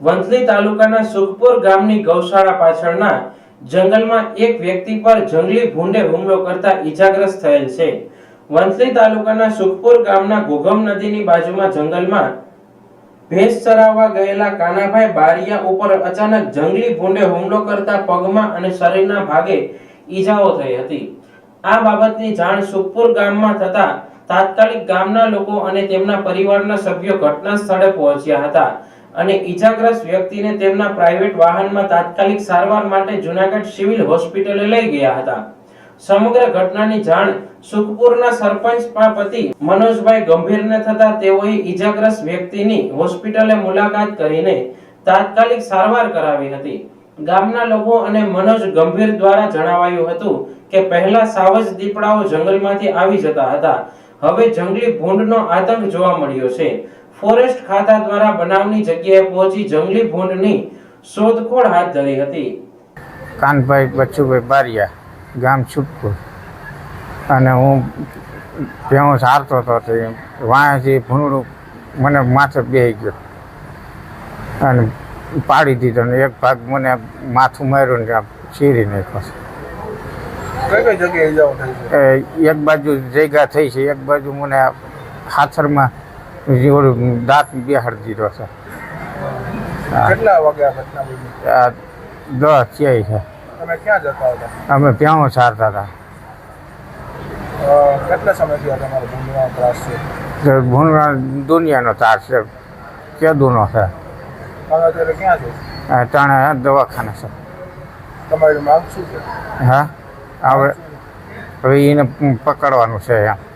વંથલી તાલુકાના સુખપુર ગામની ગૌશાળા પાછળના જંગલમાં એક વ્યક્તિ પર જંગલી ભૂંડે હુમલો કરતા ઈજાગ્રસ્ત થયેલ છે. વંથલી તાલુકાના સુખપુર ગામના ઘોઘમ નદીની બાજુમાં જંગલમાં ભેંસ ચરાવવા ગયેલા કાનાભાઈ બારિયા ઉપર અચાનક જંગલી ભૂંડે હુમલો કરતા પગમાં અને શરીરના ભાગે ઈજાઓ થઈ હતી. આ બાબતની જાણ સુખપુર ગામમાં થતા તાત્કાલિક ગામના લોકો અને તેમના પરિવારના સભ્યો ઘટના સ્થળે પહોંચ્યા હતા અને ઈજાગ્રસ્ત વ્યક્તિને તેમના પ્રાઇવેટ વાહનમાં તાત્કાલિક સારવાર માટે જૂનાગઢ સિવિલ હોસ્પિટલે લઈ ગયા હતા. સમગ્ર ઘટનાની જાણ સુખપુરના સરપંચના પતિ મનોજભાઈ ગંભીરને થતા તેઓએ ઈજાગ્રસ્ત વ્યક્તિની હોસ્પિટલે મુલાકાત કરીને તાત્કાલિક સારવાર કરાવી હતી. ગામના લોકો અને મનોજ ગંભીર દ્વારા જણાવાયું હતું કે પહેલા સાવજ દીપડાઓ જંગલમાંથી આવી જતા હતા. હવે જંગલી ભૂંડનો આતંક જોવા મળ્યો છે. ફોરેસ્ટ ખાતા દ્વારા બનાવની જગ્યાએ પહોંચી જંગલી ભૂંડની શોધખોળ હાથ ધરી હતી. કાનભાઈ બચુભાઈ બારિયા, ગામ સુખપુર, અને હું ભેંસ હારતો હતો તે વાંથી ભૂંડું મને માથે બેસી ગયો અને પાડી દીધો ને એક ભાગ મને માથું માર્યું ને ચીરી નાખ્યો. કઈ જગ્યાએ ઈજાઓ થઈ છે? એક બાજુ જગ્યા થઈ છે, એક બાજુ મને હાથરમાં ઓલું દાંત બેહાડી દીધો છે. કેટલા વાગે આ ઘટના બની? આ 10 થયા છે. તમે ક્યાં જતા હતા? અમે ભેંસ હારતા હતા. કેટલા સમયથી આ તમારો ભૂંડનો ત્રાસ છે? ભૂંડના દુનિયાનો તાર છે, કેદુનો છે. તમે અત્યારે ક્યાં છો? ટાણા દવાખાના છે. તમારી માંગ શું છે? હા, હવે એને પકડવાનું છે એમ.